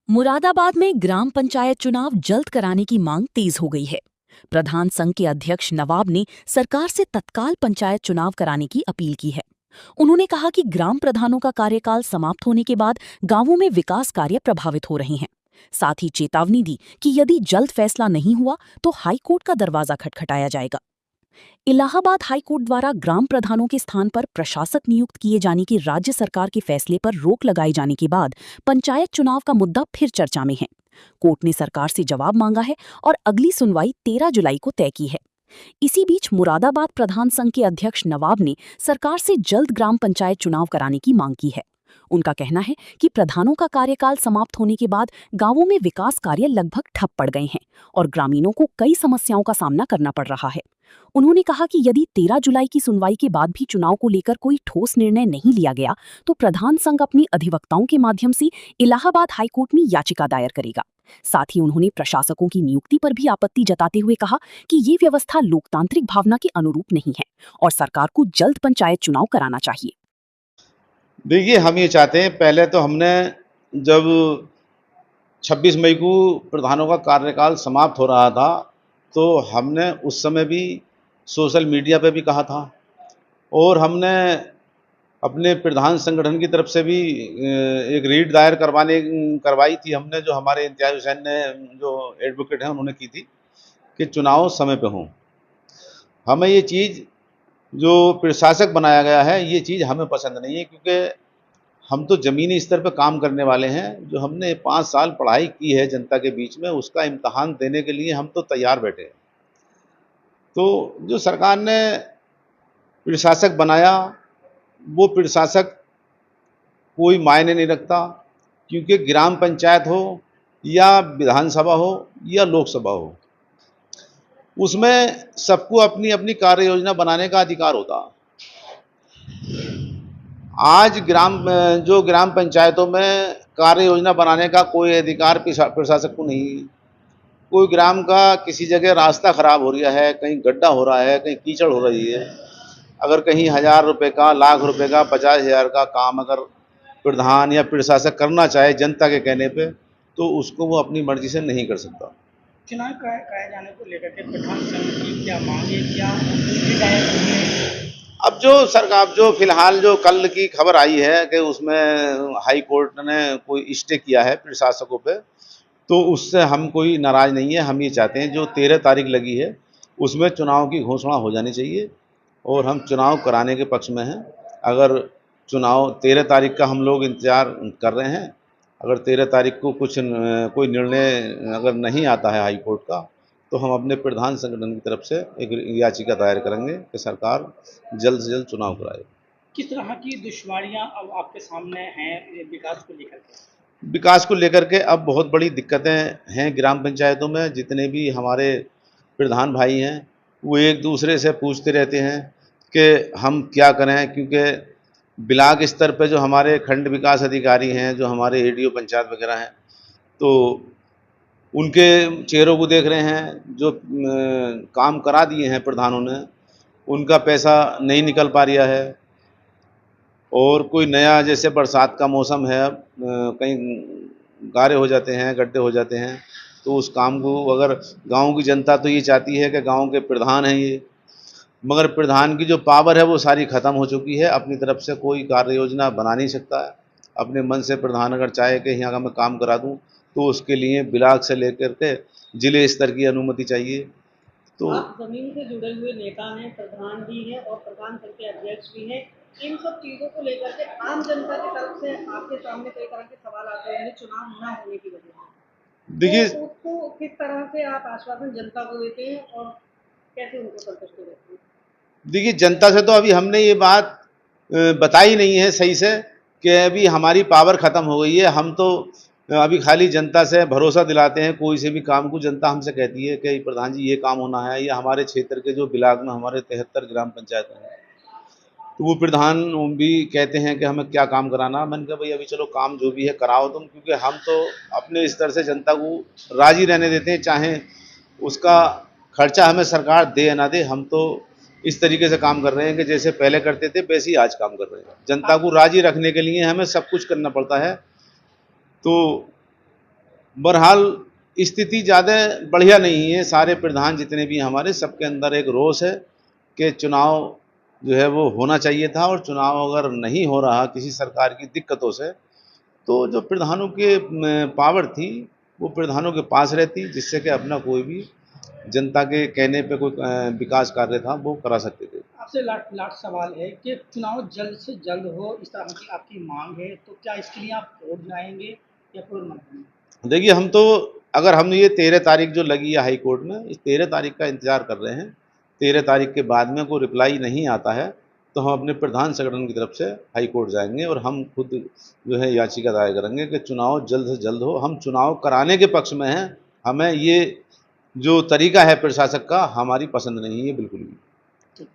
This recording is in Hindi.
मुरादाबाद में ग्राम पंचायत चुनाव जल्द कराने की मांग तेज हो गई है। प्रधान संघ के अध्यक्ष नवाब ने सरकार से तत्काल पंचायत चुनाव कराने की अपील की है। उन्होंने कहा कि ग्राम प्रधानों का कार्यकाल समाप्त होने के बाद गांवों में विकास कार्य प्रभावित हो रहे हैं। साथ ही चेतावनी दी कि यदि जल्द फैसला नहीं हुआ तो हाईकोर्ट का दरवाजा खटखटाया जाएगा। इलाहाबाद हाईकोर्ट द्वारा ग्राम प्रधानों के स्थान पर प्रशासक नियुक्त किए जाने की राज्य सरकार के फैसले पर रोक लगाए जाने के बाद पंचायत चुनाव का मुद्दा फिर चर्चा में है। कोर्ट ने सरकार से जवाब मांगा है और अगली सुनवाई 13 जुलाई को तय की है। इसी बीच मुरादाबाद प्रधान संघ के अध्यक्ष नवाब ने सरकार से जल्द ग्राम पंचायत चुनाव कराने की मांग की है। उनका कहना है कि प्रधानों का कार्यकाल समाप्त होने के बाद गांवों में विकास कार्य लगभग ठप पड़ गए हैं और ग्रामीणों को कई समस्याओं का सामना करना पड़ रहा है। उन्होंने कहा कि यदि 13 जुलाई की सुनवाई के बाद भी चुनाव को लेकर कोई ठोस निर्णय नहीं लिया गया तो प्रधान संघ अपने अधिवक्ताओं के माध्यम से इलाहाबाद हाईकोर्ट में याचिका दायर करेगा। साथ ही उन्होंने प्रशासकों की नियुक्ति पर भी आपत्ति जताते हुए कहा कि ये व्यवस्था लोकतांत्रिक भावना के अनुरूप नहीं है और सरकार को जल्द पंचायत चुनाव कराना चाहिए। देखिए, हम ये चाहते हैं, पहले तो हमने जब 26 मई को प्रधानों का कार्यकाल समाप्त हो रहा था, तो हमने उस समय भी सोशल मीडिया पे भी कहा था और हमने अपने प्रधान संगठन की तरफ से भी एक रीट दायर करवाई थी हमने, जो हमारे इम्तियाज़ हुसैन ने, जो एडवोकेट हैं, उन्होंने की थी कि चुनाव समय पे हों। हमें ये चीज़, जो प्रशासक बनाया गया है, ये चीज़ हमें पसंद नहीं है, क्योंकि हम तो ज़मीनी स्तर पे काम करने वाले हैं। जो हमने 5 साल पढ़ाई की है जनता के बीच में, उसका इम्तिहान देने के लिए हम तो तैयार बैठे हैं। तो जो सरकार ने प्रशासक बनाया, वो प्रशासक कोई मायने नहीं रखता, क्योंकि ग्राम पंचायत हो या विधानसभा हो या लोकसभा हो, उसमें सबको अपनी अपनी कार्य योजना बनाने का अधिकार होता है। आज जो ग्राम पंचायतों में कार्य योजना बनाने का कोई अधिकार प्रशासक को नहीं है। कोई ग्राम का किसी जगह रास्ता खराब हो रहा है, कहीं गड्ढा हो रहा है, कहीं कीचड़ हो रही है, अगर कहीं 1000 रुपये का, लाख रुपए का, 50,000 का काम अगर प्रधान या प्रशासक करना चाहे जनता के कहने पे, तो उसको वो अपनी मर्जी से नहीं कर सकता। चुनाव कराए जाने को लेकर के प्रधान संघ की क्या मांगे, क्या शिकायत हुई है? अब जो फिलहाल जो कल की खबर आई है कि उसमें हाई कोर्ट ने कोई स्टे किया है प्रशासकों पे, तो उससे हम कोई नाराज़ नहीं है। हम ये चाहते हैं, जो 13 तारीख लगी है, उसमें चुनाव की घोषणा हो जानी चाहिए और हम चुनाव कराने के पक्ष में हैं। अगर चुनाव 13 तारीख का हम लोग इंतज़ार कर रहे हैं। अगर 13 तारीख को कोई निर्णय अगर नहीं आता है हाई कोर्ट का, तो हम अपने प्रधान संगठन की तरफ से एक याचिका दायर करेंगे कि सरकार जल्द से जल्द चुनाव कराए। किस तरह की दुश्वारियां अब आपके सामने हैं ये विकास को लेकर के? विकास को लेकर के अब बहुत बड़ी दिक्कतें हैं ग्राम पंचायतों में। जितने भी हमारे प्रधान भाई हैं, वो एक दूसरे से पूछते रहते हैं कि हम क्या करें, क्योंकि ब्लॉक स्तर पे जो हमारे खंड विकास अधिकारी हैं, जो हमारे एडीओ पंचायत वगैरह हैं, तो उनके चेहरों को देख रहे हैं, जो काम करा दिए हैं प्रधानों ने, उनका पैसा नहीं निकल पा रहा है। और कोई नया, जैसे बरसात का मौसम है, अब कहीं गारे हो जाते हैं, गड्ढे हो जाते हैं, तो उस काम को अगर गांव की जनता तो ये चाहती है कि गांव के प्रधान हैं ये, मगर प्रधान की जो पावर है वो सारी ख़त्म हो चुकी है। अपनी तरफ से कोई कार्य योजना बना नहीं सकता है। अपने मन से प्रधान अगर चाहे कि यहाँ का मैं काम करा दूँ, तो उसके लिए ब्लॉक से लेकर के जिले स्तर की अनुमति चाहिए। तो आप जमीन से जुड़े हुए नेता हैं, प्रधान भी हैं और प्रधान संघ के अध्यक्ष भी हैं। इन सब चीज़ों को लेकर के आम जनता की तरफ से आपके सामने कई तरह के सवाल आते हैं चुनाव न होने की वजह से। देखिए तो उसको किस तरह से आप आश्वासन जनता को देते हैं और कैसे उनको संतुष्ट रहते हैं? देखिए, जनता से तो अभी हमने ये बात बताई नहीं है सही से, कि अभी हमारी पावर ख़त्म हो गई है। हम तो अभी खाली जनता से भरोसा दिलाते हैं। कोई से भी काम को जनता हमसे कहती है कि प्रधान जी ये काम होना है, या हमारे क्षेत्र के जो ब्लॉक में हमारे 73 ग्राम पंचायत हैं, तो वो प्रधान भी कहते हैं कि हमें क्या काम कराना। मैंने कहा भाई अभी चलो काम जो भी है कराओ तुम, क्योंकि हम तो अपने स्तर से जनता को राज़ी रहने देते हैं, चाहे उसका खर्चा हमें सरकार दे या ना दे। हम तो इस तरीके से काम कर रहे हैं कि जैसे पहले करते थे वैसे ही आज काम कर रहे हैं। जनता को राज़ी रखने के लिए हमें सब कुछ करना पड़ता है। तो बहरहाल स्थिति ज़्यादा बढ़िया नहीं है। सारे प्रधान जितने भी हैं हमारे, सबके अंदर एक रोष है कि चुनाव जो है वो होना चाहिए था, और चुनाव अगर नहीं हो रहा किसी सरकार की दिक्कतों से, तो जो प्रधानों के पावर थी वो प्रधानों के पास रहती, जिससे कि अपना कोई भी जनता के कहने पे कोई विकास कार्य था वो करा सकते थे। आपसे लास्ट सवाल है कि चुनाव जल्द से जल्द हो, इस तरह की आपकी मांग है, तो क्या इसके लिए आप वोट जाएंगे या कोई नहीं? देखिए, हम तो, अगर हम ये 13 तारीख जो लगी है हाई कोर्ट में, इस 13 तारीख का इंतज़ार कर रहे हैं। 13 तारीख के बाद में कोई रिप्लाई नहीं आता है, तो हम अपने प्रधान संगठन की तरफ से हाई कोर्ट जाएँगे और हम खुद जो है याचिका दायर करेंगे कि चुनाव जल्द से जल्द हो। हम चुनाव कराने के पक्ष में हैं, हमें ये जो तरीका है प्रशासक का, हमारी पसंद नहीं है बिल्कुल भी।